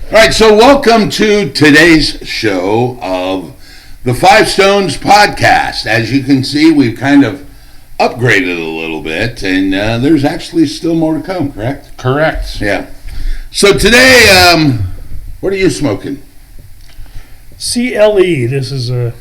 All right, so welcome to today's show of the Five Stones podcast. As you can see, we've kind of upgraded a little bit, and there's actually still more to come, correct? Correct. Yeah. So today, what are you smoking? CLE. It's a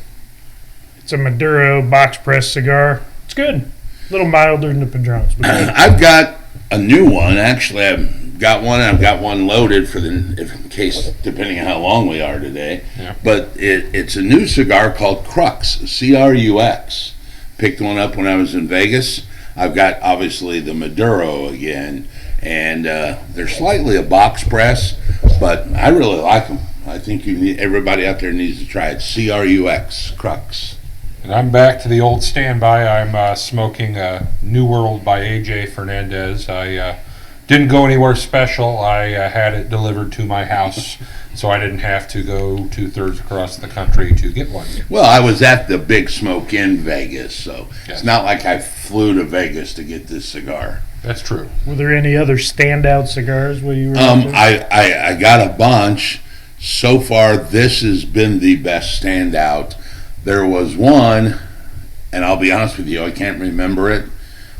Maduro box press cigar. It's good. A little milder than the Padrones, but good. I've got a new one. Actually, I've got one loaded in case, depending on how long we are today. Yeah. But it's a new cigar called Crux, C-R-U-X. Picked one up when I was in Vegas. I've got, obviously, the Maduro again. And they're slightly a box press, but I really like them. I think everybody out there needs to try it. C-R-U-X, Crux. And I'm back to the old standby. I'm smoking New World by A.J. Fernandez. I didn't go anywhere special. I had it delivered to my house, so I didn't have to go 2/3 across the country to get one. Well, I was at the Big Smoke in Vegas, so Yes. It's not like I flew to Vegas to get this cigar. That's true. Were there any other standout cigars where you were? I got a bunch. So far, this has been the best standout. There was one, and I'll be honest with you, I can't remember it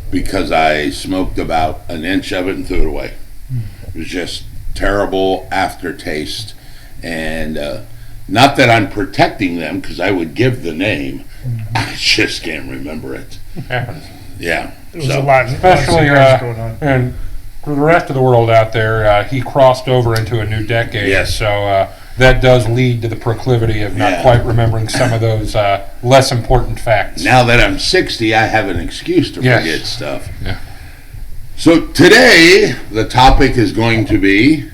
because I smoked about an inch of it and threw it away. It was just terrible aftertaste, and not that I'm protecting them because I would give the name. I just can't remember it. Happens. Yeah. There was a lot of Especially, cigars going on. and for the rest of the world out there, he crossed over into a new decade. Yes. So that does lead to the proclivity of not Yeah. quite remembering some of those less important facts. Now that I'm 60, I have an excuse to Yes. forget stuff. Yeah. So today, the topic is going to be...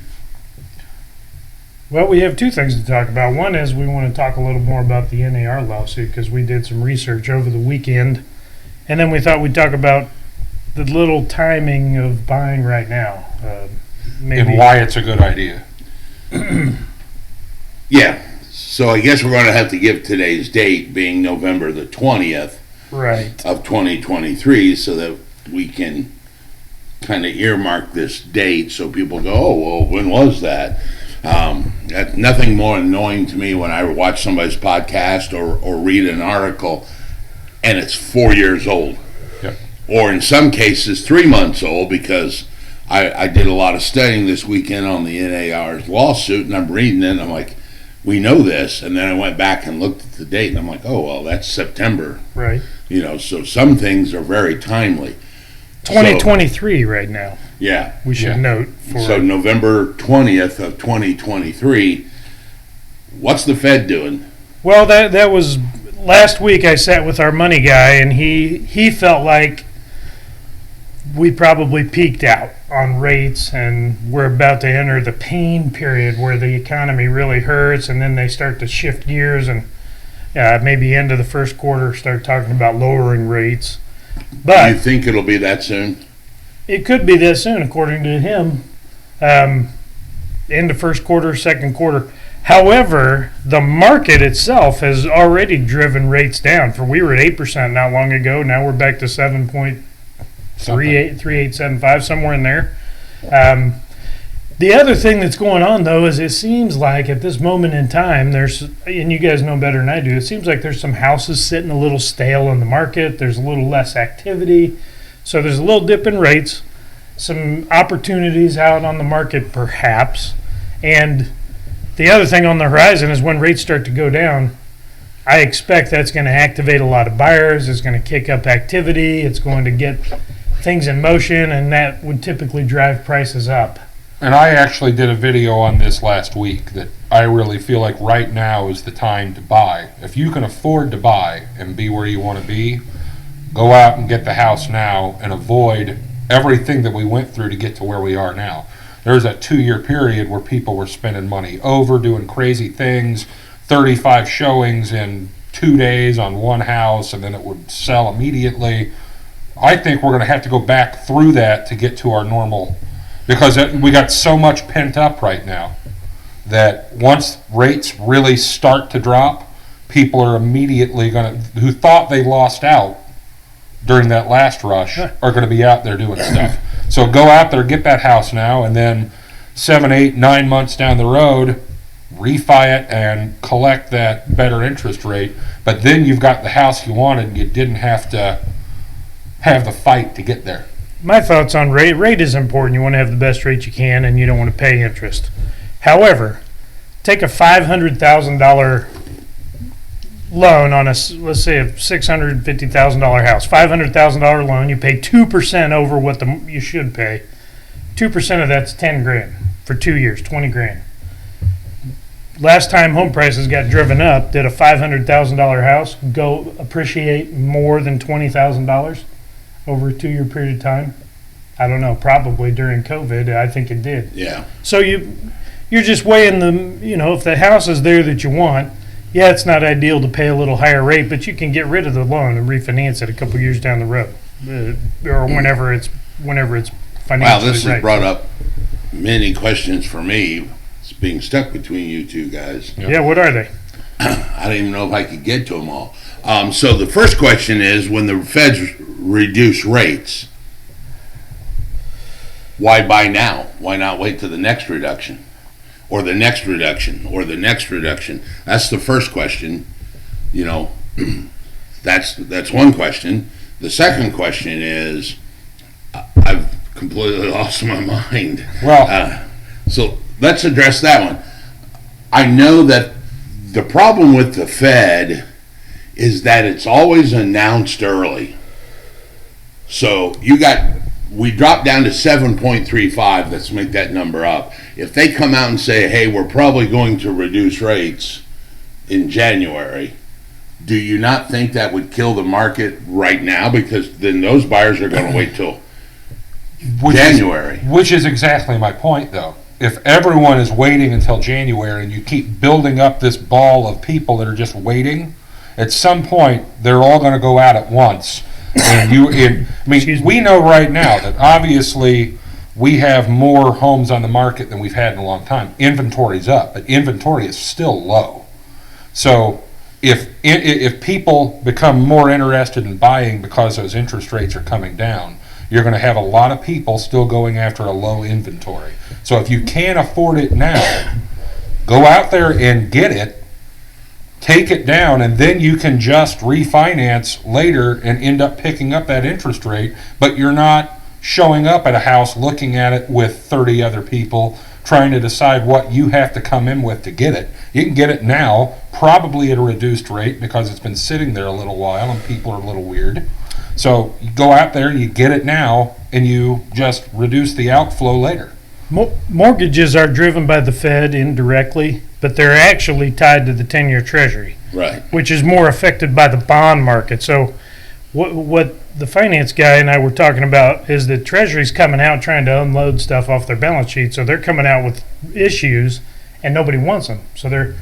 Well, we have two things to talk about. One is we want to talk a little more about the NAR lawsuit because we did some research over the weekend. And then we thought we'd talk about the little timing of buying right now. And why it's a good idea. Yeah, so I guess we're going to have to give today's date being November the 20th Right. of 2023 so that we can kind of earmark this date so people go, oh, well, when was that? That's nothing more annoying to me when I watch somebody's podcast or read an article and it's 4 years old. Yep. Or in some cases 3 months old because I did a lot of studying this weekend on the NAR's lawsuit and I'm reading it and I'm like, we know this, and then I went back and looked at the date, and I'm like, oh, well, that's September. Right. You know, so some things are very timely. 2023 right now, Yeah. we should note. So November 20th of 2023, what's the Fed doing? Well, that was last week. I sat with our money guy, and he felt like we probably peaked out on rates, and we're about to enter the pain period where the economy really hurts, and then they start to shift gears, and maybe end of the first quarter start talking about lowering rates. Do But you think it'll be that soon? it could be this soon, according to him. End of first quarter, second quarter. However, the market itself has already driven rates down. We were at 8% not long ago. Now we're back to 7.3875, somewhere in there. The other thing that's going on, though, is it seems like at this moment in time, and you guys know better than I do, it seems like there's some houses sitting a little stale in the market. There's a little less activity. So there's a little dip in rates, some opportunities out on the market perhaps. And the other thing on the horizon is when rates start to go down, I expect that's going to activate a lot of buyers. It's going to kick up activity. It's going to get things in motion, and that would typically drive prices up. And I actually did a video on this last week that I really feel like right now is the time to buy. If you can afford to buy and be where you want to be, go out and get the house now and avoid everything that we went through to get to where we are now. There's a 2-year period where people were spending money over, doing crazy things, 35 showings in 2 days on one house, and then it would sell immediately. I think we're going to have to go back through that to get to our normal, because we got so much pent up right now that once rates really start to drop, people are immediately going to, who thought they lost out during that last rush, are going to be out there doing stuff. So go out there, get that house now, and then 7, 8, 9 months down the road, refi it and collect that better interest rate. But then you've got the house you wanted and you didn't have to have the fight to get there. My thoughts on rate. Rate is important. You want to have the best rate you can, and you don't want to pay interest. However, take a $500,000 loan on let's say a $650,000 house. $500,000 loan. You pay 2% over what you should pay. 2% of that's $10,000 for 2 years, $20,000. Last time home prices got driven up, did a $500,000 house go appreciate more than $20,000 over a 2 year period of time? I don't know. Probably during COVID, I think it did. Yeah. So you're just weighing if the house is there that you want, yeah, it's not ideal to pay a little higher rate, but you can get rid of the loan and refinance it a couple years down the road, or whenever it's financially Wow, this has right. brought up many questions for me. It's being stuck between you two guys. Yeah, what are they? I don't even know if I could get to them all. So the first question is, when the feds reduce rates, why buy now? Why not wait to the next reduction? Or the next reduction? Or the next reduction? That's the first question. That's one question. The second question is, I've completely lost my mind. Well, So let's address that one. I know that the problem with the Fed is that it's always announced early. So we dropped down to 7.35, let's make that number up. If they come out and say, hey, we're probably going to reduce rates in January, do you not think that would kill the market right now? Because then those buyers are going to wait till January. Which is exactly my point, though. If everyone is waiting until January and you keep building up this ball of people that are just waiting, at some point they're all going to go out at once. And we know right now that obviously we have more homes on the market than we've had in a long time. Inventory's up, but inventory is still low. So if people become more interested in buying because those interest rates are coming down, you're going to have a lot of people still going after a low inventory. So if you can't afford it now, go out there and get it, take it down, and then you can just refinance later and end up picking up that interest rate, but you're not showing up at a house looking at it with 30 other people trying to decide what you have to come in with to get it. You can get it now, probably at a reduced rate because it's been sitting there a little while and people are a little weird. So you go out there, you get it now, and you just reduce the outflow later. Mortgages are driven by the Fed indirectly, but they're actually tied to the 10-year Treasury, Right. which is more affected by the bond market. So what the finance guy and I were talking about is that Treasury's coming out trying to unload stuff off their balance sheet, so they're coming out with issues, and nobody wants them. So the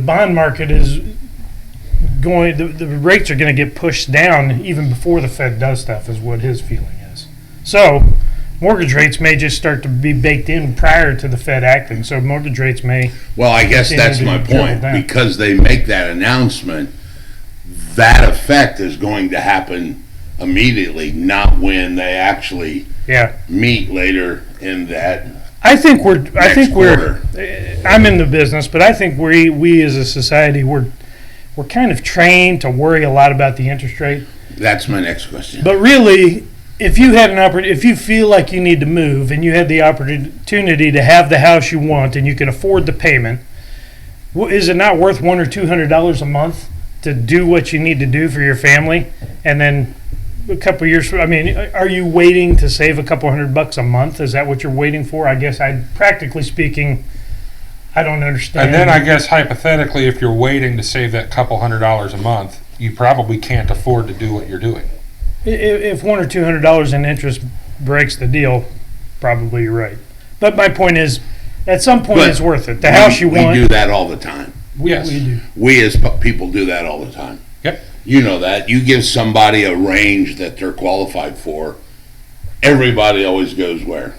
bond market is going, the rates are going to get pushed down even before the Fed does stuff, is what his feeling is. So mortgage rates may just start to be baked in prior to the Fed acting. So mortgage rates may. Well, I guess that's my point. Because they make that announcement, that effect is going to happen immediately, not when they actually meet later in that. I'm in the business, but I think we as a society, we're kind of trained to worry a lot about the interest rate. That's my next question. But really, if you had if you feel like you need to move and you had the opportunity to have the house you want and you can afford the payment, is it not worth $100 or $200 a month to do what you need to do for your family? And then a couple of years, are you waiting to save a couple $100 a month? Is that what you're waiting for? I guess practically speaking, I don't understand. And then I guess hypothetically, if you're waiting to save that couple $100 a month, you probably can't afford to do what you're doing. If $100 or $200 in interest breaks the deal, probably you're right. But my point is, at some point, it's worth it. The house you want. We do that all the time. Yes. We do. We as people do that all the time. Yep. You know that. You give somebody a range that they're qualified for. Everybody always goes where?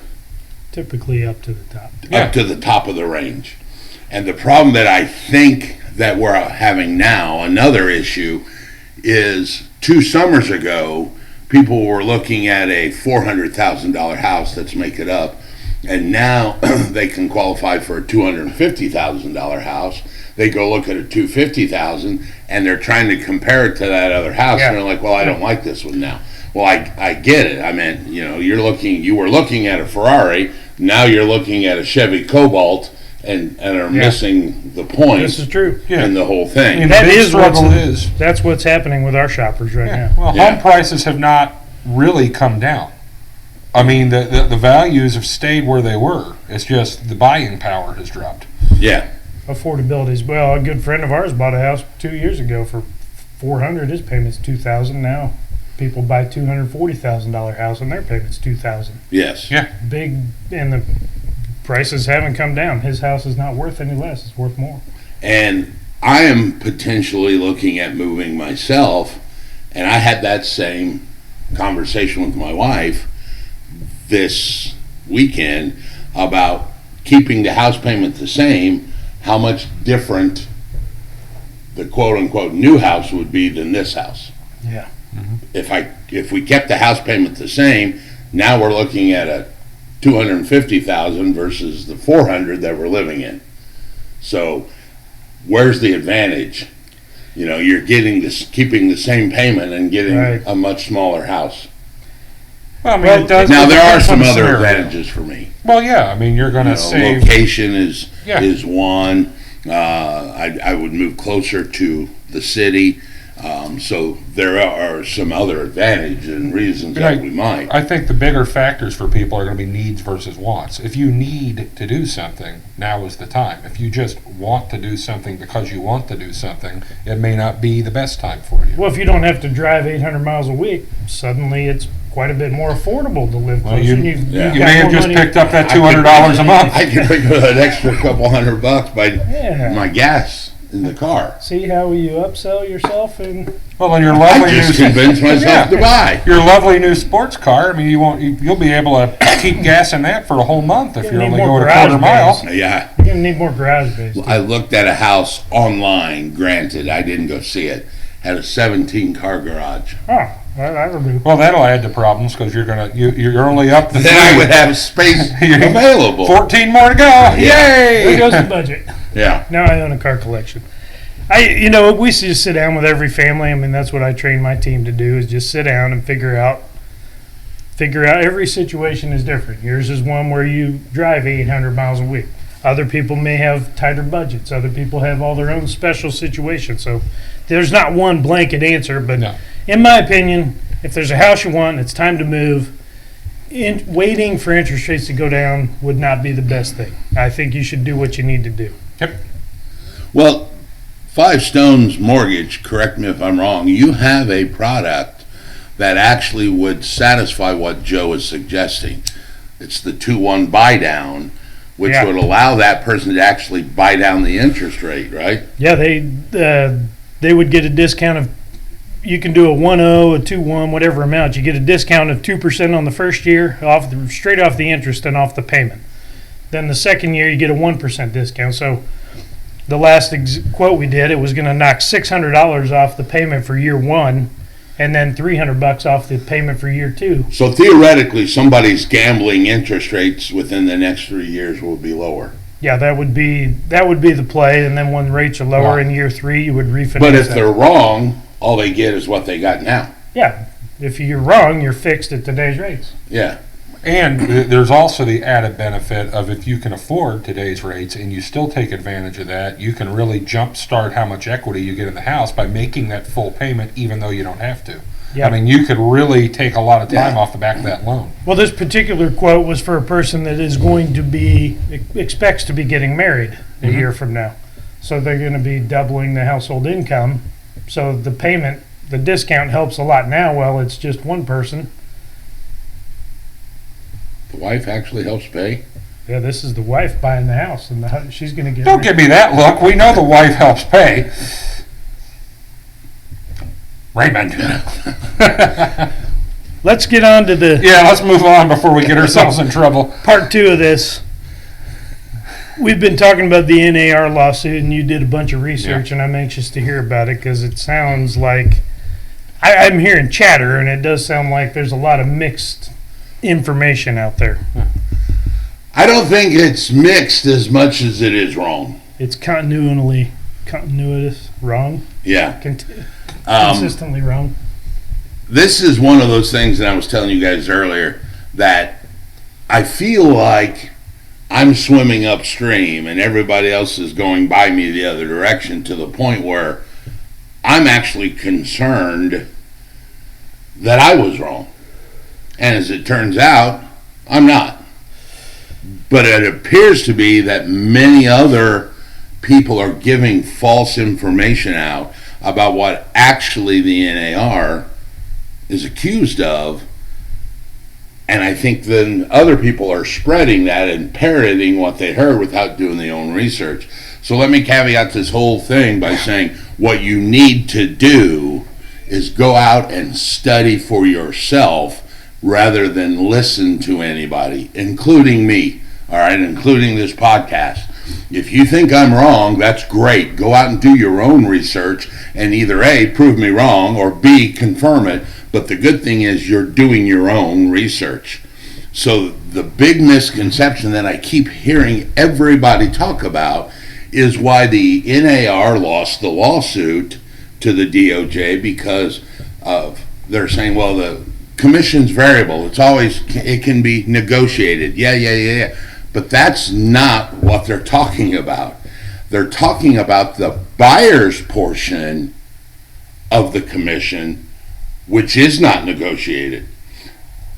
Typically up to the top. Up to the top of the range. And the problem that I think that we're having now, another issue, is 2 summers ago, people were looking at a $400,000 house, let's make it up, and now they can qualify for a $250,000 house. They go look at a $250,000 and they're trying to compare it to that other house, Yeah. and they're like, well, I don't like this one now. Well, I get it. I mean, you know, you were looking at a Ferrari, now you're looking at a Chevy Cobalt, and are missing the point This is true. in the whole thing. And That the big is what's- struggle is. That's what's happening with our shoppers right now. Well, Yeah. home prices have not really come down. I mean, the values have stayed where they were. It's just the buying power has dropped. Yeah. Affordability is, well, a good friend of ours bought a house 2 years ago for $400. His payment's $2,000 now. People buy $240,000 house and their payment's $2,000. Yes. Yeah. Big, and the prices haven't come down. His house is not worth any less; it's worth more. And I am potentially looking at moving myself, and I had that same conversation with my wife this weekend about keeping the house payment the same, how much different the quote-unquote new house would be than this house. Yeah. If we kept the house payment the same, now we're looking at a $250,000 versus the $400 that we're living in. So where's the advantage? You know, you're getting this, keeping the same payment and getting Right. a much smaller house. Well, I mean, Well, it does. Now it there are depends on some the other scenario. advantages for me. Well, yeah. I mean, you're going You to know, save. location is Yeah. one. I would move closer to the city. So there are some other advantages and reasons that we might. I think the bigger factors for people are going to be needs versus wants. If you need to do something, now is the time. If you just want to do something because you want to do something, it may not be the best time for you. Well, if you don't have to drive 800 miles a week, suddenly it's quite a bit more affordable to live Well, closer. you- and you've Yeah. You got may have more just money. picked up that $200 a month. I could pick up an extra couple $100 by Yeah. my gas in the car. See how you upsell yourself and Well, and your I lovely just new convinced myself to buy. your lovely new sports car. I mean, you'll be able to keep gas in that for a whole month if You you're need only more going a quarter garage mile. bays. Yeah. you're gonna need more garage space. I looked at a house online, granted, I didn't go see it. Had a 17-car garage. Oh, that'll do. Well, that'll add to problems because you're only up to Then I three. would have space available. 14 more to go. There Yay! goes the budget. Yeah. Now I own a car collection. We just sit down with every family. I mean, that's what I train my team to do: is just sit down and figure out. Every situation is different. Yours is one where you drive 800 miles a week. Other people may have tighter budgets. Other people have all their own special situations. So there's not one blanket answer. But No. in my opinion, if there's a house you want, and it's time to move. Waiting for interest rates to go down would not be the best thing. I think you should do what you need to do. Well, Five Stones Mortgage, correct me if I'm wrong, you have a product that actually would satisfy what Joe is suggesting. It's the 2-1 buy down, which Yeah. would allow that person to actually buy down the interest rate, right? Yeah, they would get a discount of. You can do a 1.0, a 2.1, whatever amount. You get a discount of 2% on the first year, straight off the interest and off the payment. Then the second year you get a 1% discount. So the last quote we did, it was going to knock $600 off the payment for year one, and then $300 off the payment for year two. So theoretically, somebody's gambling interest rates within the next 3 years will be lower. Yeah, that would be the play. And then when rates are lower Wow. in year three, you would refinance. But if that. they're wrong, all they get is what they got now. Yeah, if you're wrong, you're fixed at today's rates. Yeah. And there's also the added benefit of if you can afford today's rates and you still take advantage of that, you can really jumpstart how much equity you get in the house by making that full payment even though you don't have to. Yeah. I mean, you could really take a lot of time Yeah. off the back of that loan. Well, this particular quote was for a person that is expects to be getting married a year from now. So they're going to be doubling the household income. So the discount helps a lot now. Well, it's just one person. The wife actually helps pay. Yeah, this is the wife buying the house, and she's going to get. Don't give me that look. We know the wife helps pay. Raymond. Let's get on to the Yeah, let's move on before we get ourselves in trouble. part two of this. We've been talking about the NAR lawsuit, and you did a bunch of research, and I'm anxious to hear about it because it sounds like I'm hearing chatter, and it does sound like there's a lot of mixed information out there. I don't think it's mixed as much as it is wrong. It's continuous wrong. Yeah. Consistently wrong. This is one of those things that I was telling you guys earlier that I feel like I'm swimming upstream and everybody else is going by me the other direction, to the point where I'm actually concerned that I was wrong. And as it turns out, I'm not. But it appears to be that many other people are giving false information out about what actually the NAR is accused of. And I think then other people are spreading that and parroting what they heard without doing their own research. So let me caveat this whole thing by saying what you need to do is go out and study for yourself rather than listen to anybody, including me, all right, including this podcast. If you think I'm wrong, that's great. Go out and do your own research and either A, prove me wrong, or B, confirm it. But the good thing is you're doing your own research. So the big misconception that I keep hearing everybody talk about is why the NAR lost the lawsuit to the DOJ, because they're saying, well, the commission's variable. It can be negotiated. Yeah. But that's not what they're talking about. They're talking about the buyer's portion of the commission, which is not negotiated.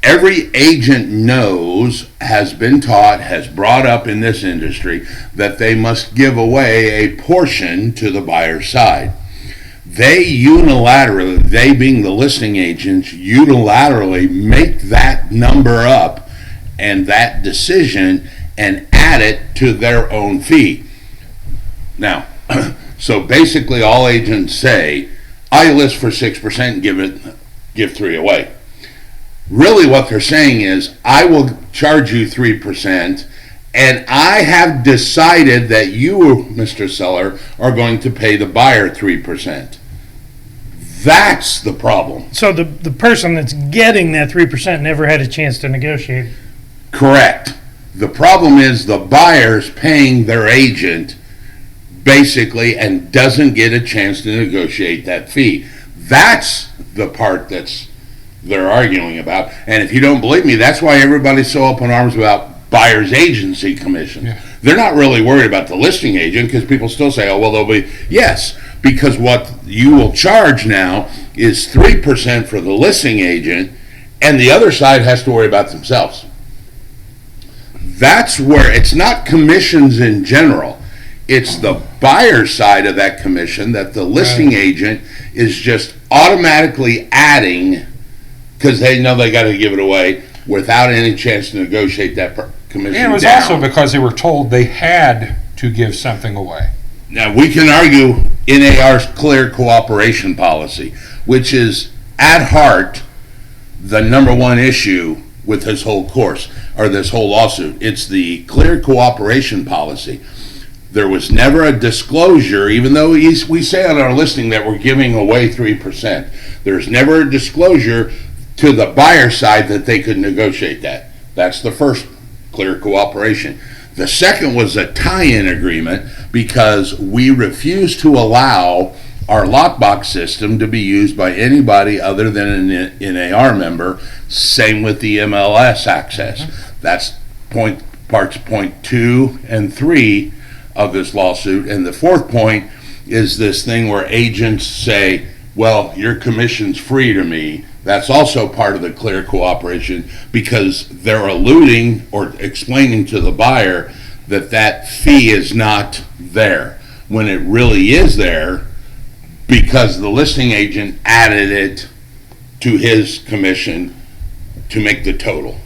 Every agent knows, has been taught, has brought up in this industry that they must give away a portion to the buyer's side. They unilaterally, they being the listing agents, unilaterally make that number up and that decision and add it to their own fee. Now, so basically all agents say, I list for 6% and give 3 away. Really what they're saying is, I will charge you 3%, and I have decided that you, Mr. Seller, are going to pay the buyer 3%. That's the problem. So the person that's getting that 3% never had a chance to negotiate. Correct. The problem is the buyer's paying their agent basically and doesn't get a chance to negotiate that fee. That's the part they're arguing about. And if you don't believe me, that's why everybody's so up in arms about buyer's agency commission. Yeah. They're not really worried about the listing agent, because people still say, oh, well, they'll be, yes, because what you will charge now is 3% for the listing agent, and the other side has to worry about themselves. That's where it's not commissions in general. It's the buyer side of that commission that the listing agent is just automatically adding, because they know they got to give it away without any chance to negotiate that commission down. And it was also because they were told they had to give something away. Now, we can argue NAR's clear cooperation policy, which is at heart the number one issue with this whole course, or this whole lawsuit. It's the clear cooperation policy. There was never a disclosure, even though we say on our listing that we're giving away 3%. There's never a disclosure to the buyer side that they could negotiate that. That's the first clear cooperation. The second was a tie-in agreement, because we refused to allow our lockbox system to be used by anybody other than an NAR member. Same with the MLS access. That's parts point 2 and 3 of this lawsuit. And the fourth point is this thing where agents say, well, your commission's free to me. That's also part of the clear cooperation, because they're alluding or explaining to the buyer that that fee is not there, when it really is there, because the listing agent added it to his commission to make the total.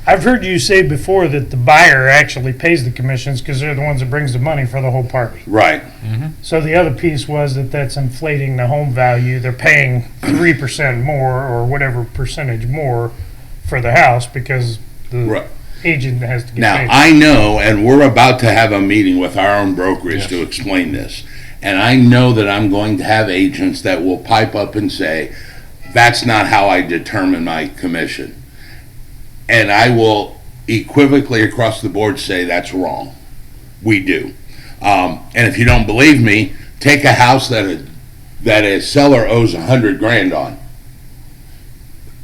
I've heard you say before that the buyer actually pays the commissions because they're the ones that brings the money for the whole party. Right. Mm-hmm. So the other piece was that's inflating the home value. They're paying 3% more or whatever percentage more for the house because the agent has to get paid. Now, I know, and we're about to have a meeting with our own brokerage to explain this. And I know that I'm going to have agents that will pipe up and say, That's not how I determine my commission. And I will equivocally across the board say that's wrong. We do. And if you don't believe me, take a house that a seller owes $100,000 on.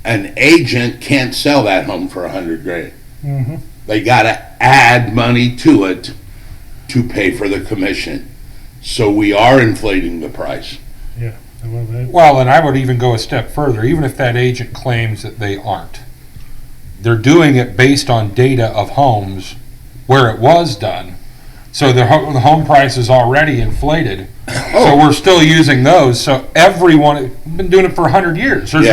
An agent can't sell that home for $100,000. Mm-hmm. They got to add money to it to pay for the commission. So we are inflating the price. Yeah. Well, and I would even go a step further. Even if that agent claims that they aren't, they're doing it based on data of homes where it was done. So the home price is already inflated. So we're still using those. So everyone been doing it for 100 years. There's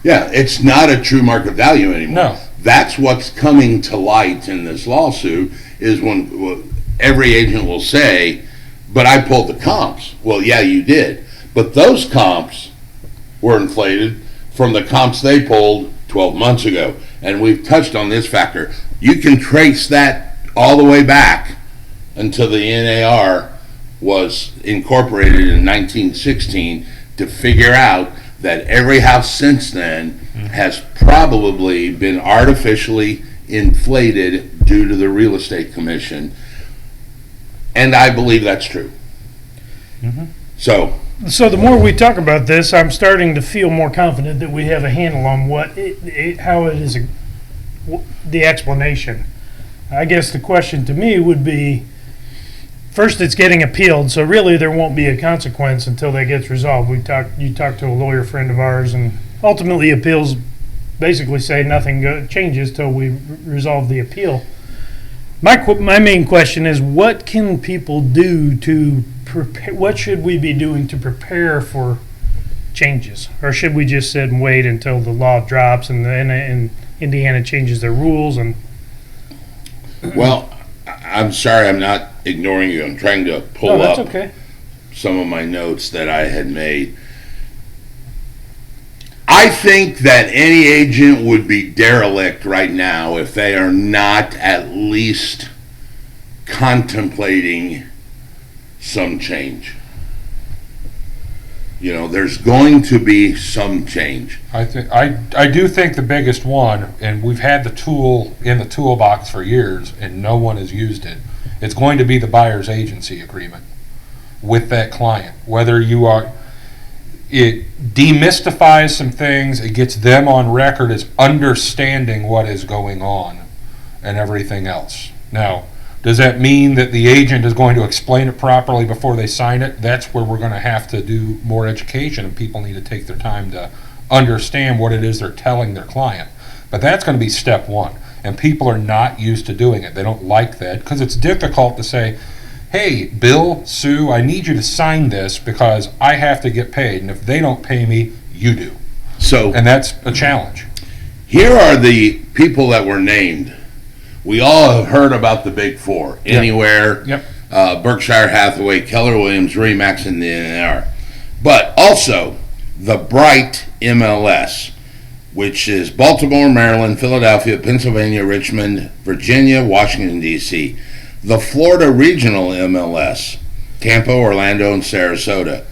Yeah, it's not a true market value anymore. No. That's what's coming to light in this lawsuit is when every agent will say, but I pulled the comps. Well, yeah, you did. But those comps were inflated from the comps they pulled 12 months ago. And we've touched on this factor. You can trace that all the way back until the NAR was incorporated in 1916 to figure out that every house since then has probably been artificially inflated due to the real estate commission. And I believe that's true. Mm-hmm. So the more we talk about this, I'm starting to feel more confident that we have a handle on how it is, the explanation. I guess the question to me would be, first, it's getting appealed, so really there won't be a consequence until that gets resolved. You talked to a lawyer friend of ours, and ultimately appeals basically say nothing changes till we resolve the appeal. My main question is, what can people do to prepare? What should we be doing to prepare for changes, or should we just sit and wait until the law drops and Indiana changes their rules? And well, I'm sorry, I'm not ignoring you. I'm trying to pull that's up okay. some of my notes that I had made. I think that any agent would be derelict right now if they are not at least contemplating some change. You know, there's going to be some change. I do think the biggest one, and we've had the tool in the toolbox for years, and no one has used it. It's going to be the buyer's agency agreement with that client. It demystifies some things. It gets them on record as understanding what is going on and everything else. Now, does that mean that the agent is going to explain it properly before they sign it? That's where we're going to have to do more education, and people need to take their time to understand what it is they're telling their client. But that's going to be step one, and people are not used to doing it. They don't like that because it's difficult to say, hey, Bill, Sue, I need you to sign this because I have to get paid, and if they don't pay me, you do. And that's a challenge. Here are the people that were named. We all have heard about the Big Four. Yep. Anywhere, Yep. Berkshire Hathaway, Keller Williams, Remax, and the NAR. But also the Bright MLS, which is Baltimore, Maryland, Philadelphia, Pennsylvania, Richmond, Virginia, Washington, D.C. The Florida Regional MLS, Tampa, Orlando, and Sarasota.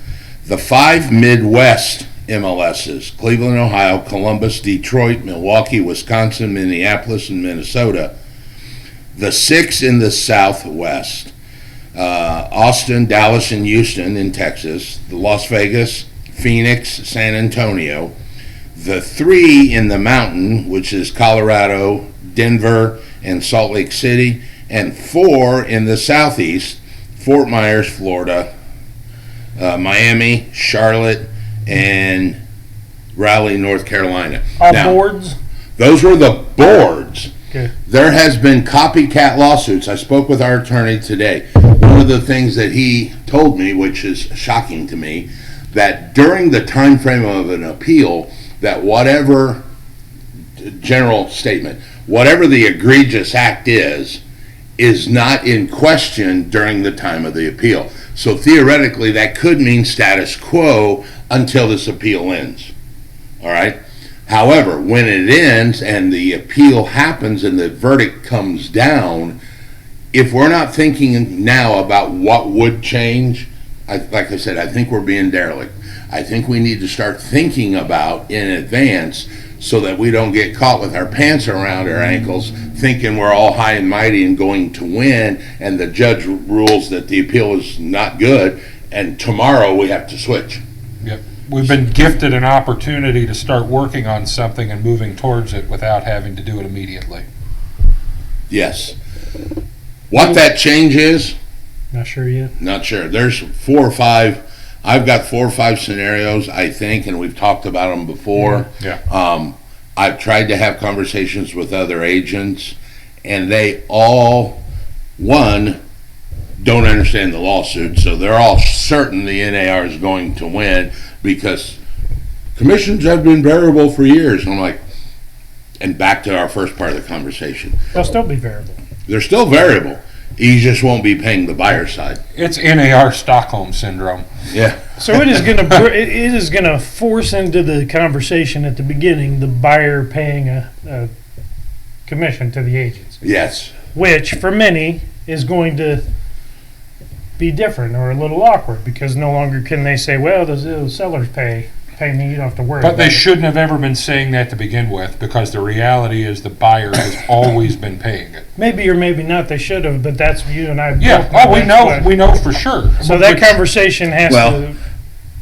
The 5 Midwest MLSs, Cleveland, Ohio, Columbus, Detroit, Milwaukee, Wisconsin, Minneapolis, and Minnesota. The 6 in the Southwest, Austin, Dallas, and Houston in Texas. The Las Vegas, Phoenix, San Antonio. The 3 in the Mountain, which is Colorado, Denver, and Salt Lake City. And 4 in the Southeast, Fort Myers, Florida, Miami, Charlotte, and Raleigh, North Carolina. Boards? Those were the boards. Okay. There has been copycat lawsuits. I spoke with our attorney today. One of the things that he told me, which is shocking to me, that during the time frame of an appeal, that whatever general statement, whatever the egregious act is not in question during the time of the appeal. So theoretically, that could mean status quo until this appeal ends. All right? However, when it ends and the appeal happens and the verdict comes down, if we're not thinking now about what would change, like I said, I think we're being derelict. I think we need to start thinking about in advance so that we don't get caught with our pants around our ankles thinking we're all high and mighty and going to win, and the judge rules that the appeal is not good, and tomorrow we have to switch. Yep. We've been gifted an opportunity to start working on something and moving towards it without having to do it immediately. Yes. What that change is, Not sure yet. not sure. There's 4 or 5. I've got 4 or 5 scenarios, I think, and we've talked about them before. Yeah. I've tried to have conversations with other agents, and they all, one, don't understand the lawsuit, so they're all certain the NAR is going to win because commissions have been variable for years. And I'm like, and back to our first part of the conversation. They'll still be variable. They're still variable. You just won't be paying the buyer side. It's NAR Stockholm Syndrome. Yeah. So it is gonna force into the conversation at the beginning the buyer paying a commission to the agents, Yes. which for many is going to be different or a little awkward because no longer can they say, well, the sellers pay me, you don't have to worry. But about they it. shouldn't have ever been saying that to begin with, because the reality is the buyer has always been paying it. Maybe or maybe not. They should have, but that's you and I. Yeah, both well, we that's know, what- we know for sure. So that Which- conversation has Well, to.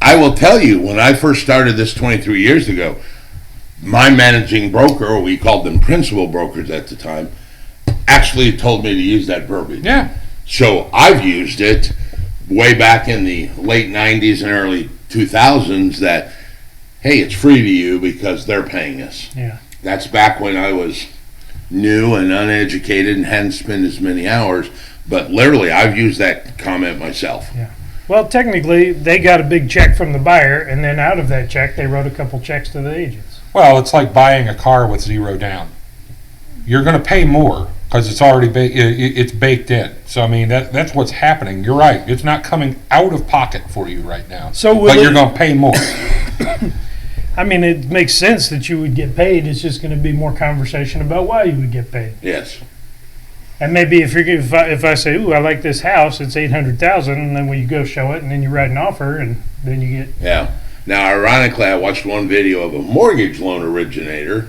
I will tell you, when I first started this 23 years ago, my managing broker, or we called them principal brokers at the time, actually told me to use that verbiage. Yeah, So I've used it way back in the late 90s and early 2000s that, hey, it's free to you because they're paying us. Yeah. That's back when I was new and uneducated and hadn't spent as many hours. But literally, I've used that comment myself. Well, technically, they got a big check from the buyer, and then out of that check, they wrote a couple checks to the agents. well, it's like buying a car with zero down. You're going to pay more because it's already it's baked in. So I mean that's what's happening. You're right. It's not coming out of pocket for you right now. So will but you're it- going to pay more. I mean, it makes sense that you would get paid. It's just going to be more conversation about why you would get paid. Yes. And maybe if I say, "Ooh, I like this house. It's 800,000," and then when you go show it, and then you write an offer, and then you get Yeah. Now, ironically, I watched one video of a mortgage loan originator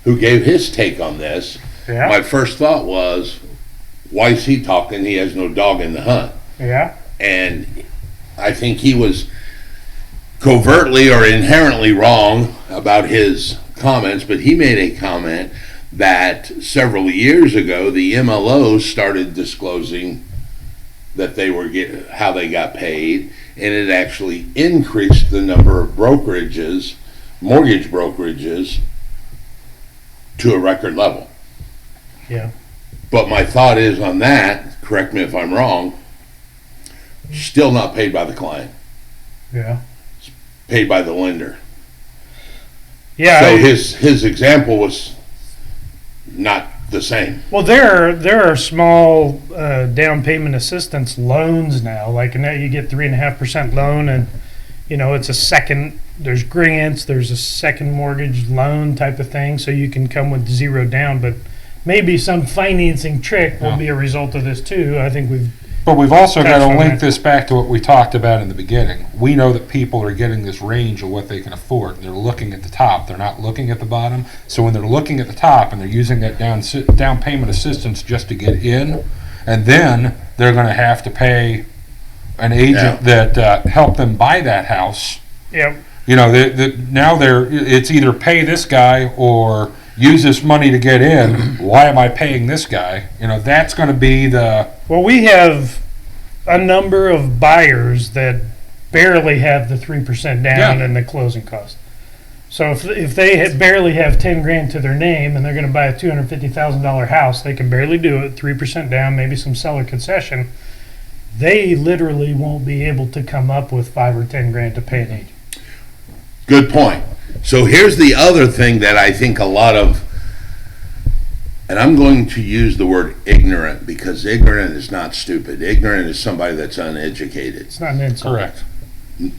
who gave his take on this. yeah, My first thought was, why is he talking? He has no dog in the hunt. yeah, And I think he was covertly or inherently wrong about his comments, but he made a comment that several years ago the MLOs started disclosing that they were how they got paid, and it actually increased the number of brokerages, mortgage brokerages, to a record level. yeah. But my thought is on that, correct me if I'm wrong, still not paid by the client, Yeah. paid by the lender. Yeah. So his example was not the same. Well, there are small down payment assistance loans now. Like now, you get 3.5% loan, and it's a second. There's grants. There's a second mortgage loan type of thing, so you can come with zero down. But maybe some financing trick will Yeah. be a result of this too. I think we've. But we've also got to Touch on link that. this back to what we talked about in the beginning. We know that people are getting this range of what they can afford. They're looking at the top. They're not looking at the bottom. So when they're looking at the top and they're using that down payment assistance just to get in, and then they're going to have to pay an agent that helped them buy that house. Yeah. Now it's either pay this guy or use this money to get in. Why am I paying this guy? That's going to be the. Well, we have a number of buyers that barely have the 3% down Yeah. and the closing cost. So if they barely have 10 grand to their name and they're going to buy a $250,000 house, they can barely do it. 3% down, maybe some seller concession. They literally won't be able to come up with 5 or 10 grand to pay an agent. Good point. So here's the other thing that I think a lot of, and I'm going to use the word ignorant because ignorant is not stupid. Ignorant is somebody that's uneducated. It's not an insult. Correct.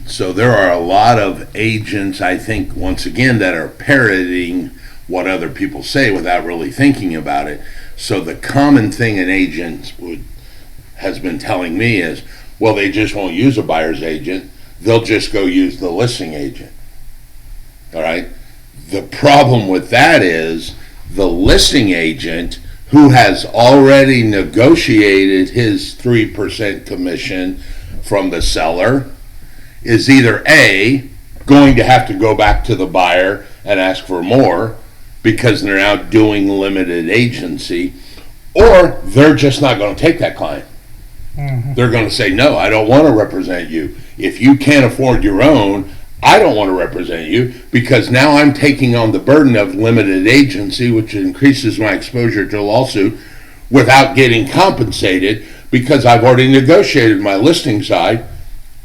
So there are a lot of agents, I think, once again, that are parroting what other people say without really thinking about it. So the common thing an agent has been telling me is, well, they just won't use a buyer's agent. they'll just go use the listing agent. All right. The problem with that is the listing agent, who has already negotiated his 3% commission from the seller, is either A, going to have to go back to the buyer and ask for more because they're now doing limited agency, or they're just not going to take that client. Mm-hmm. They're going to say, no, I don't want to represent you. If you can't afford your own, I don't want to represent you, because now I'm taking on the burden of limited agency, which increases my exposure to a lawsuit without getting compensated because I've already negotiated my listing side,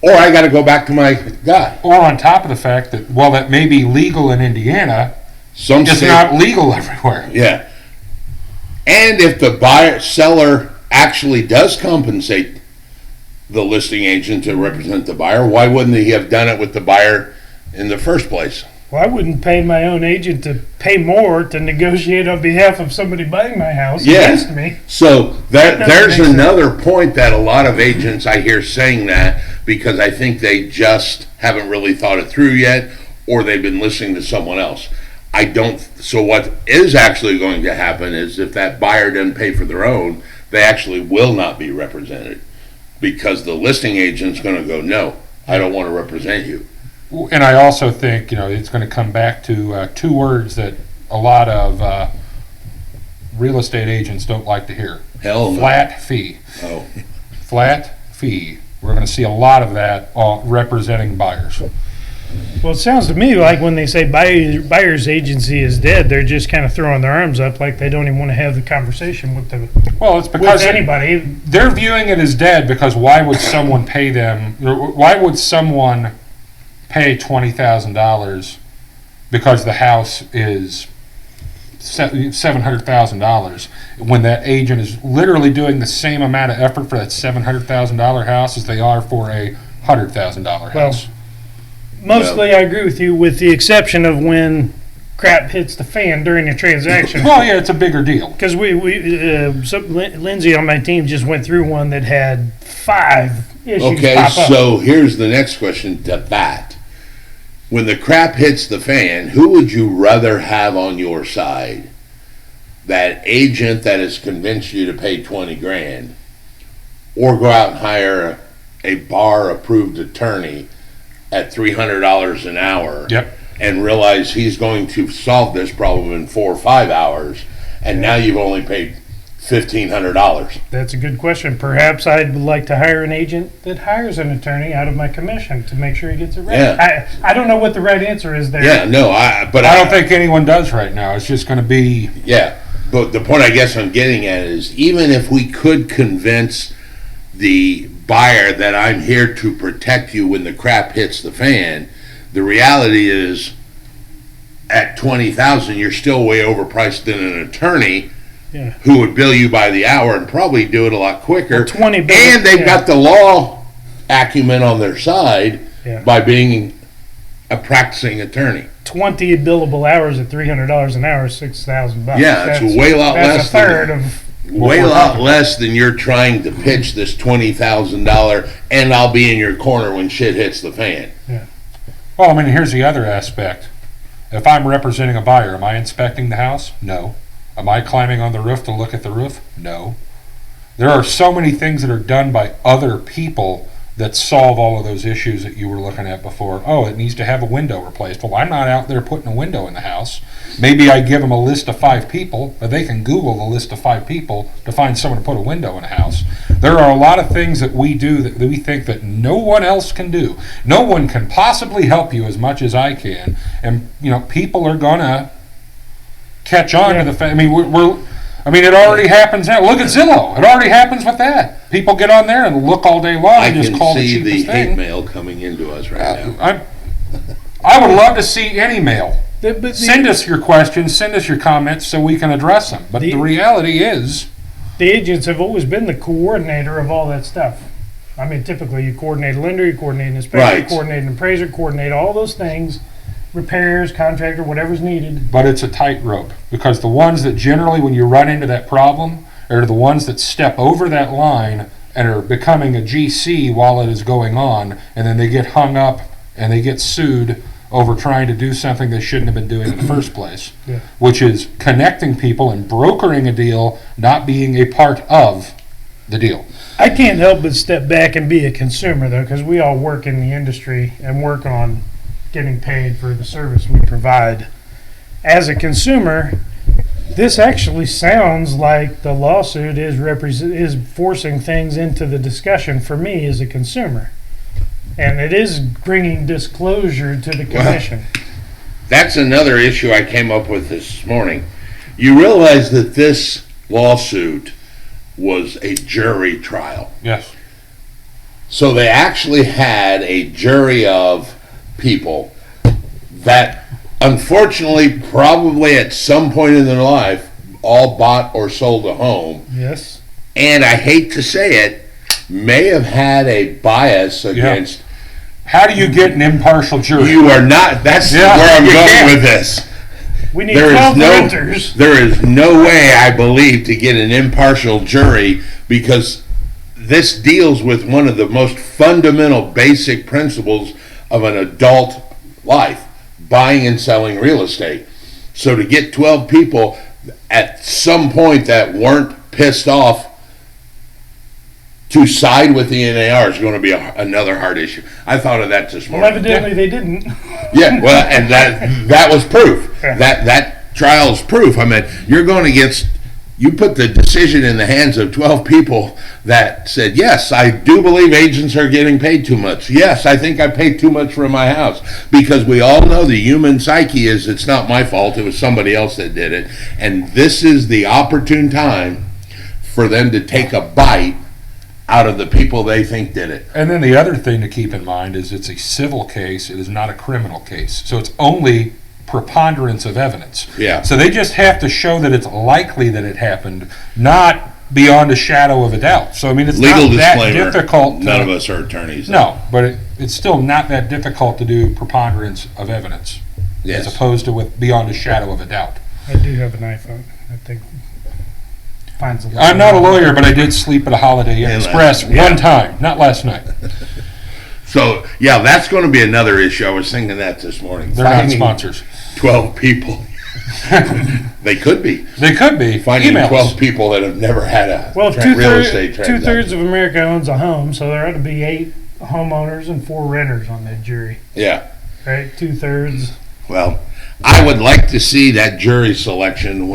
or I got to go back to my guy. Or on top of the fact that while that may be legal in Indiana, it's not legal everywhere. Yeah. And if the seller actually does compensate the listing agent to represent the buyer, why wouldn't he have done it with the buyer in the first place? Well, I wouldn't pay my own agent to pay more to negotiate on behalf of somebody buying my house against me. So there's another point that a lot of agents I hear saying that, because I think they just haven't really thought it through yet, or they've been listening to someone else. So what is actually going to happen is if that buyer doesn't pay for their own, they actually will not be represented, because the listing agent's going to go, no, I don't want to represent you. And I also think, it's going to come back to two words that a lot of real estate agents don't like to hear. Hell no. Flat fee. Oh. Flat fee. We're going to see a lot of that representing buyers. Well, it sounds to me like when they say buyer's agency is dead, they're just kind of throwing their arms up like they don't even want to have the conversation with it's because anybody. They're viewing it as dead, because why would someone pay them? Why would someone pay $20,000 because the house is $700,000 when that agent is literally doing the same amount of effort for that $700,000 house as they are for a $100,000 house? Well, mostly I agree with you, with the exception of when crap hits the fan during a transaction. Well, yeah, it's a bigger deal. Because Lindsay on my team just went through one that had 5 issues pop up. So here's the next question to that. When the crap hits the fan, who would you rather have on your side? That agent that has convinced you to pay $20,000, or go out and hire a bar-approved attorney at $300 an hour, yep, and realize he's going to solve this problem in 4 or 5 hours, and now you've only paid $1,500? That's a good question. Perhaps I'd like to hire an agent that hires an attorney out of my commission to make sure he gets it right. Yeah. I don't know what the right answer is there. Yeah, no, but I don't think anyone does right now. It's just going to be... Yeah, but the point I guess I'm getting at is, even if we could convince the buyer that I'm here to protect you when the crap hits the fan, the reality is at $20,000 you're still way overpriced than an attorney who would bill you by the hour and probably do it a lot quicker. Well, and they've got the law acumen on their side by being a practicing attorney. 20 billable hours at $300 an hour is $6,000. Yeah, that's way a lot less. That's a third of way a lot less than you're trying to pitch this $20,000 and I'll be in your corner when shit hits the fan. Yeah. Well, I mean, here's the other aspect. If I'm representing a buyer, am I inspecting the house? No. Am I climbing on the roof to look at the roof? No. There are so many things that are done by other people that solve all of those issues that you were looking at before. Oh, it needs to have a window replaced. Well, I'm not out there putting a window in the house. Maybe I give them a list of 5 people, but they can Google the list of 5 people to find someone to put a window in a house. There are a lot of things that we do that we think that no one else can do. No one can possibly help you as much as I can. And, people are going to catch on to the fact. I mean, it already happens now. Look at Zillow. It already happens with that. People get on there and look all day long and just call the cheapest thing. I can see the hate mail coming into us right now. I would love to see any mail. Send us your questions, send us your comments so we can address them. But the reality is, the agents have always been the coordinator of all that stuff. I mean, typically you coordinate a lender, you coordinate an inspector, you coordinate an appraiser, coordinate all those things, repairs, contractor, whatever's needed. But it's a tightrope, because the ones that generally, when you run into that problem, are the ones that step over that line and are becoming a GC while it is going on, and then they get hung up and they get sued over trying to do something they shouldn't have been doing in the first place, Yeah. which is connecting people and brokering a deal, not being a part of the deal. I can't help but step back and be a consumer, though, because we all work in the industry and work on getting paid for the service we provide. As a consumer, this actually sounds like the lawsuit is forcing things into the discussion for me as a consumer. And it is bringing disclosure to the commission. That's another issue I came up with this morning. You realize that this lawsuit was a jury trial. Yes. So they actually had a jury of people that unfortunately probably at some point in their life all bought or sold a home. Yes. And I hate to say it, may have had a bias against. How do you get an impartial jury? You are not. That's Yeah, where I'm you going can't. with this. We need There 12 is no. renters. There is no way, I believe, to get an impartial jury because this deals with one of the most fundamental, basic principles of an adult life: buying and selling real estate. So to get 12 people at some point that weren't pissed off to side with the NAR is going to be another hard issue. I thought of that this Well, morning. evidently they didn't. Yeah, well, and that was proof. Yeah. That trial's proof. I mean, you're going against. You put the decision in the hands of 12 people that said, yes, I do believe agents are getting paid too much. Yes, I think I paid too much for my house. Because we all know the human psyche is it's not my fault, it was somebody else that did it. And this is the opportune time for them to take a bite out of the people they think did it. And then the other thing to keep in mind is it's a civil case, it is not a criminal case. So it's only preponderance of evidence. Yeah. So they just have to show that it's likely that it happened, not beyond a shadow of a doubt. So I mean, it's Legal not that disclaimer, difficult. none of us are attorneys. No, but it's still not that difficult to do preponderance of evidence, Yes. as opposed to with beyond a shadow of a doubt. I do have an iPhone. I think finds a lot. I'm not a lawyer, but I did sleep at a Holiday Inn Yeah, Express yeah. one time, not last night. So, yeah, that's going to be another issue. I was thinking that this morning. They're not Finding sponsors. 12 people. They could be. They could be. Finding Email 12 us. people that have never had a Well, if real estate transaction. two-thirds of America owns a home, so there ought to be 8 homeowners and 4 renters on that jury, Yeah. right? 2/3. Well, I would like to see that jury selection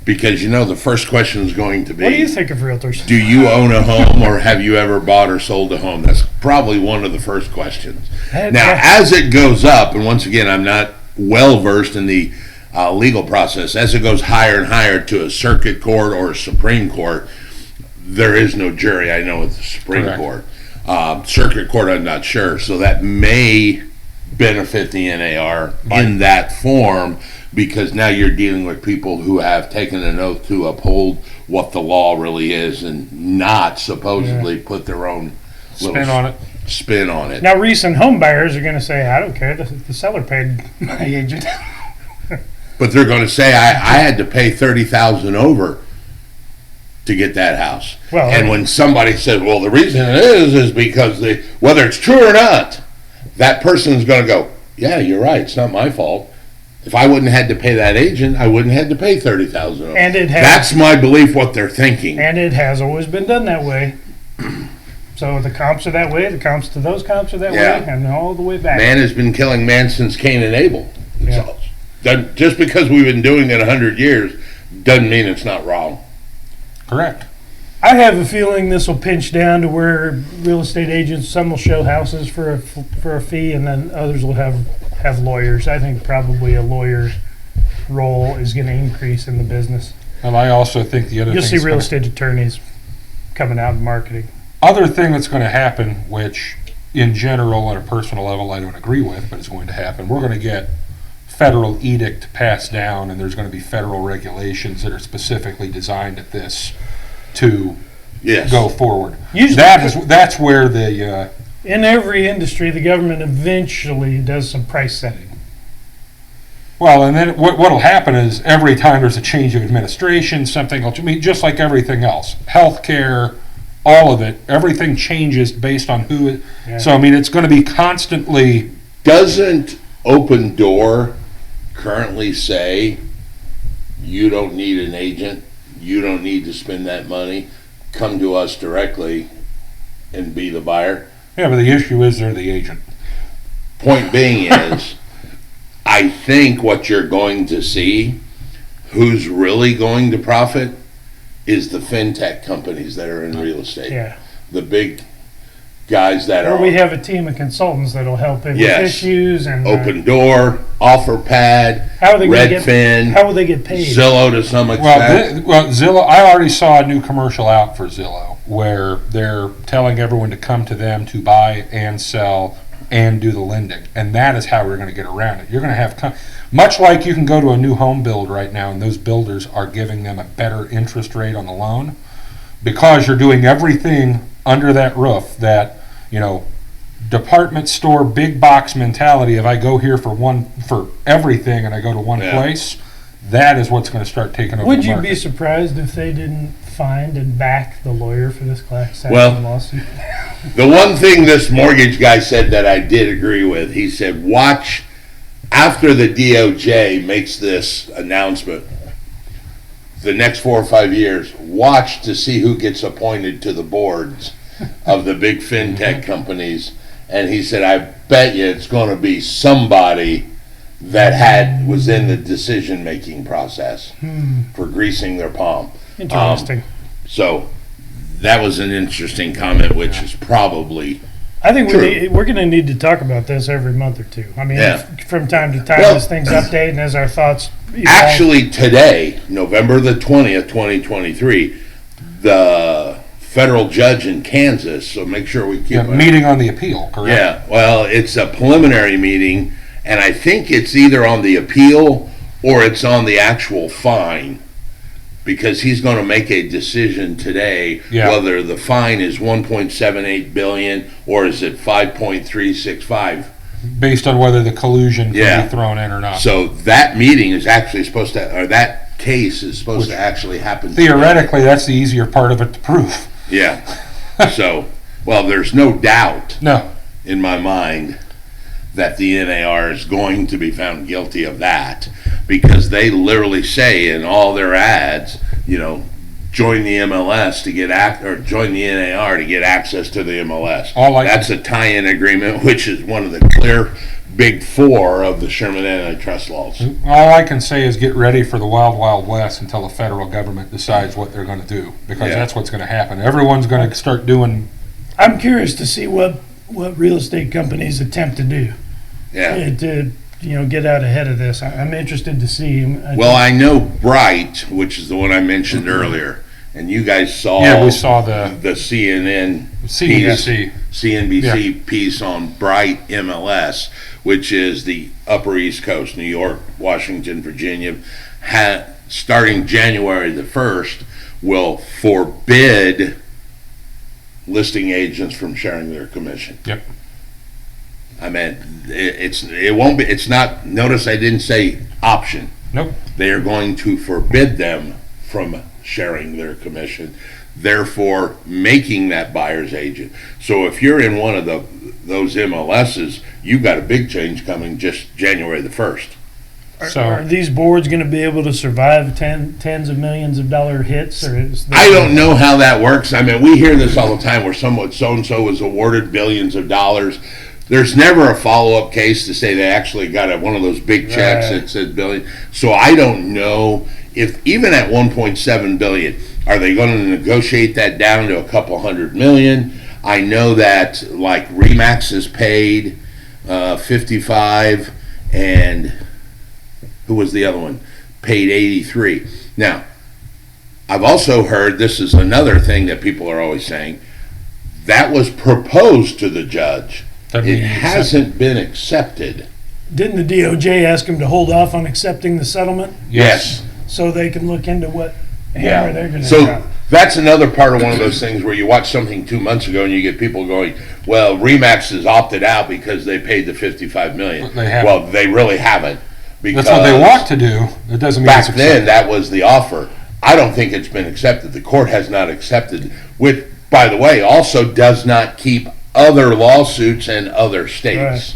because the first question is going to be, What do you think of realtors? do you own a home or have you ever bought or sold a home? That's probably one of the first questions. Now, as it goes up, and once again, I'm not well versed in the legal process, as it goes higher and higher to a circuit court or a Supreme Court, there is no jury. I know it's the Supreme Correct. Court. Circuit Court, I'm not sure. So that may benefit the NAR in that form, because now you're dealing with people who have taken an oath to uphold what the law really is and not supposedly put their own little Spin on it. Now, recent home buyers are going to say, I don't care. The seller paid my agent. But they're going to say, I had to pay $30,000 over to get that house. Well, and when somebody says, well, the reason it is because whether it's true or not, that person's going to go, yeah, you're right. It's not my fault. If I wouldn't have had to pay that agent, I wouldn't have had to pay $30,000 over. And it has, That's my belief, what they're thinking. and it has always been done that way. So the comps are that way. The comps to those comps are that Yeah. way, and all the way back. Man has been killing man since Cain and Abel. Yeah. Just because we've been doing it 100 years doesn't mean it's not wrong. Correct. I have a feeling this will pinch down to where real estate agents, some will show houses for a fee, and then others will have lawyers. I think probably a lawyer's role is going to increase in the business. And I also think the other You'll thing see that's real gonna- estate attorneys coming out and marketing. other thing that's going to happen, which in general on a personal level I don't agree with, but it's going to happen. We're going to get federal edict passed down, and there's going to be federal regulations that are specifically designed at this to Yes. go forward. Usually- That's where the In every industry, the government eventually does some price setting. well, and then what'll happen is every time there's a change of administration, something will, I mean, just like everything else, healthcare, all of it, everything changes based on who it, so I mean, it's going to be constantly. Doesn't Open Door currently say you don't need an agent, you don't need to spend that money, come to us directly and be the buyer? Yeah, but the issue is they're the agent. Point being is, I think what you're going to see, who's really going to profit, is the fintech companies that are in real estate. Yeah. The big guys that Or are. we have a team of consultants that'll help with Yes. issues and Open Door, OfferPad, how are they gonna get, Redfin, how will they get paid? Zillow to some extent. Well, Zillow, I already saw a new commercial out for Zillow where they're telling everyone to come to them to buy and sell and do the lending. And that is how we're going to get around it. You're going to have, much like you can go to a new home build right now and those builders are giving them a better interest rate on the loan because you're doing everything under that roof that, department store, big box mentality. If I go here for everything and I go to one place, that is what's going to start taking over Would the you market. be surprised if they didn't find and back the lawyer for this class action Well, lawsuit? The one thing this mortgage guy said that I did agree with, he said, watch after the DOJ makes this announcement, the next 4 or 5 years, watch to see who gets appointed to the boards of the big fintech companies. And he said, I bet you it's going to be somebody that was in the decision-making process for greasing their palm. Interesting. So that was an interesting comment, which is probably I think true. we're going to need to talk about this every month or two. I mean, from time to time, Well, as things update and as our thoughts evolve. actually today, November the 20th, 2023, the federal judge in Kansas, so make sure we keep meeting on the appeal, correct? Yeah, well, it's a preliminary meeting, and I think it's either on the appeal or it's on the actual fine, because he's going to make a decision today whether the fine is 1.78 billion or is it 5.365, based on whether the collusion can be thrown in or not. So that meeting is actually supposed to, or that case is supposed to actually happen theoretically today. That's the easier part of it to prove. Yeah. So, well, there's no doubt in my mind that the NAR is going to be found guilty of that, because they literally say in all their ads, join the MLS to get or join the NAR to get access to the MLS. That's a tie-in agreement, which is one of the clear big four of the Sherman antitrust laws. All I can say is get ready for the wild, wild west until the federal government decides what they're going to do, because that's what's going to happen. Everyone's going to start doing. I'm curious to see what real estate companies attempt to do. To get out ahead of this. I'm interested to see. Well, I know Bright, which is the one I mentioned earlier, and you guys saw. Yeah, we saw the CNBC piece on Bright MLS, which is the Upper East Coast, New York, Washington, Virginia, starting January the 1st, will forbid listing agents from sharing their commission. Yep. I mean, it won't be. It's not. Notice I didn't say option. Nope. They are going to forbid them from sharing their commission, therefore making that buyer's agent. So if you're in one of those MLSs, you've got a big change coming just January the 1st. Are these boards going to be able to survive tens of millions of dollar hits? Or I don't know how that works. I mean, we hear this all the time where so-and-so was awarded billions of dollars. There's never a follow-up case to say they actually got one of those big checks that said billion. So I don't know if even at 1.7 billion, are they going to negotiate that down to a couple $100 million? I know that like Remax is paid 55, and who was the other one? Paid 83. Now, I've also heard, this is another thing that people are always saying, that was proposed to the judge. It hasn't been accepted. Didn't the DOJ ask him to hold off on accepting the settlement? Yes. So they can look into what hammer they're going to drop. That's another part of one of those things where you watch something 2 months ago and you get people going, well, Remax has opted out because they paid the $55 million. Well, they really haven't. Because that's what they want to do. It doesn't mean back it's then that was the offer. I don't think it's been accepted. The court has not accepted. by the way, also does not keep other lawsuits in other states. Right.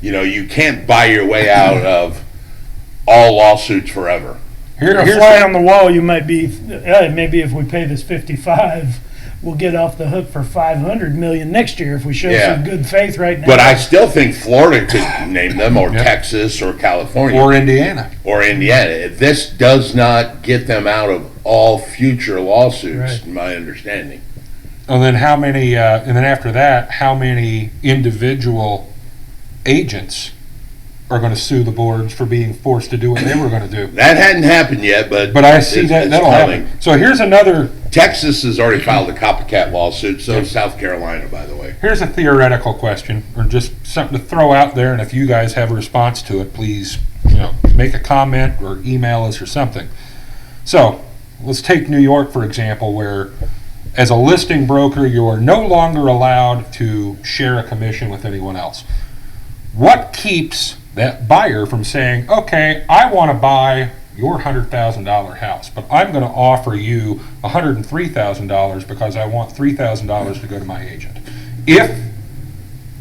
You know, you can't buy your way out of all lawsuits forever. A fly on the wall, you might be, maybe if we pay this 55, we'll get off the hook for 500 million next year if we show some good faith right now. But I still think Florida could name them, or Texas, or California. Or Indiana. Or Indiana. This does not get them out of all future lawsuits, in my understanding. And then how many, and then after that, how many individual agents are going to sue the boards for being forced to do what they were going to do? That hadn't happened yet, but I see that'll coming. happen. So here's another. Texas has already filed a copycat lawsuit, so has South Carolina, by the way. Here's a theoretical question, or just something to throw out there, and if you guys have a response to it, please, make a comment or email us or something. So let's take New York, for example, where as a listing broker, you are no longer allowed to share a commission with anyone else. What keeps that buyer from saying, okay, I want to buy your $100,000 house, but I'm going to offer you $103,000 because I want $3,000 to go to my agent? If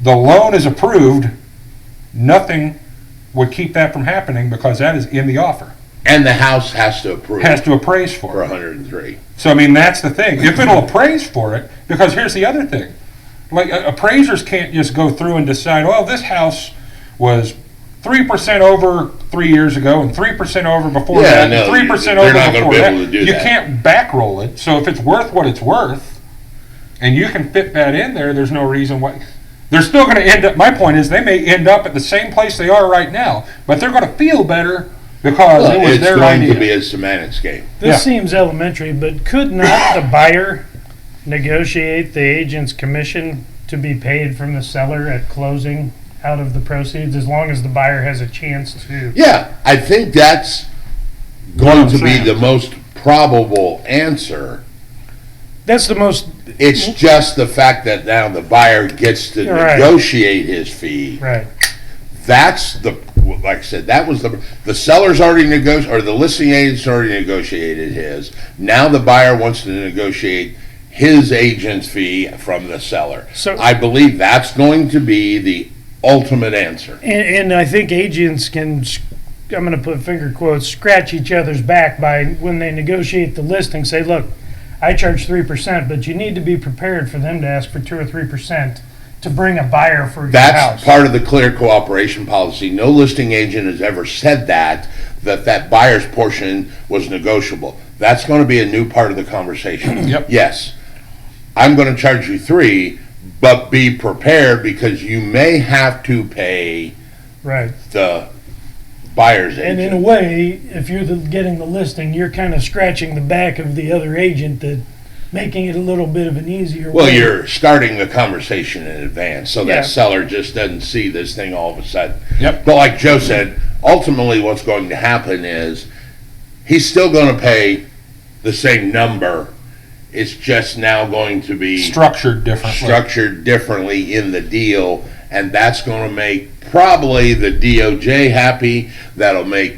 the loan is approved, nothing would keep that from happening because that is in the offer. And the house has to approve. Has to appraise for for it. 103. So, I mean, that's the thing. If it'll appraise for it, because here's the other thing. Like, appraisers can't just go through and decide, well, this house was 3% over 3 years ago and 3% over before that, and 3% over before that. You can't backroll it. So if it's worth what it's worth, and you can fit that in there, there's no reason why. They're still going to end up, my point is, they may end up at the same place they are right now, but they're going to feel better because it was their idea. It's going to be a semantics game. This seems elementary, but could not the buyer negotiate the agent's commission to be paid from the seller at closing out of the proceeds, as long as the buyer has a chance to? Yeah, I think that's going to be the most probable answer. That's the most. It's just the fact that now the buyer gets to negotiate his fee. Right. That's like I said, that was the seller's already negotiated, or the listing agent's already negotiated his. Now the buyer wants to negotiate his agent's fee from the seller. So I believe that's going to be the ultimate answer. And I think agents can, I'm going to put finger quotes, scratch each other's back by, when they negotiate the listing, say, look, I charge 3%, but you need to be prepared for them to ask for 2 or 3% to bring a buyer for your house. That's part of the clear cooperation policy. No listing agent has ever said that buyer's portion was negotiable. That's going to be a new part of the conversation. Yes, I'm going to charge you 3, but be prepared because you may have to pay the buyer's agent. And in a way, if you're getting the listing, you're kind of scratching the back of the other agent, that making it a little bit of an easier way. You're starting the conversation in advance, so that seller just doesn't see this thing all of a sudden. But like Joe said, ultimately what's going to happen is he's still going to pay the same number. It's just now going to be structured differently in the deal, and that's going to make probably the DOJ happy. That'll make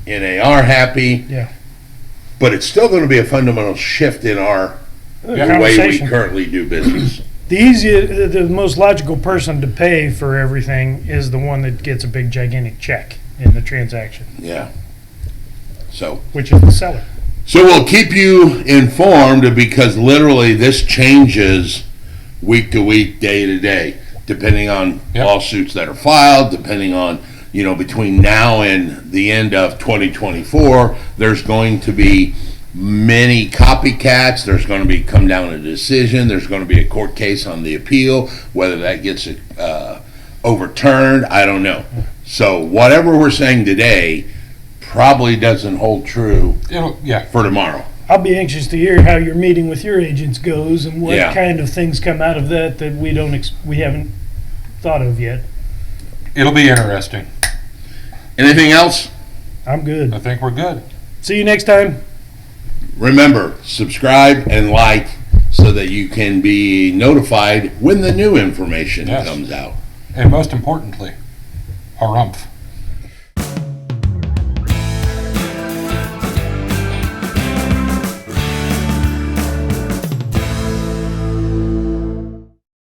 NAR happy. But it's still going to be a fundamental shift in the way we currently do business. The most logical person to pay for everything is the one that gets a big gigantic check in the transaction. Which is the seller. So we'll keep you informed, because literally this changes week to week, day to day, depending on lawsuits that are filed, depending on, between now and the end of 2024, there's going to be many copycats. There's going to be come down to a decision. There's going to be a court case on the appeal. Whether that gets overturned, I don't know. So whatever we're saying today probably doesn't hold true for tomorrow. I'll be anxious to hear how your meeting with your agents goes and what kind of things come out of that we haven't thought of yet. It'll be interesting. Anything else? I'm good. I think we're good. See you next time. Remember, subscribe and like so that you can be notified when the new information comes out. And most importantly, harumph.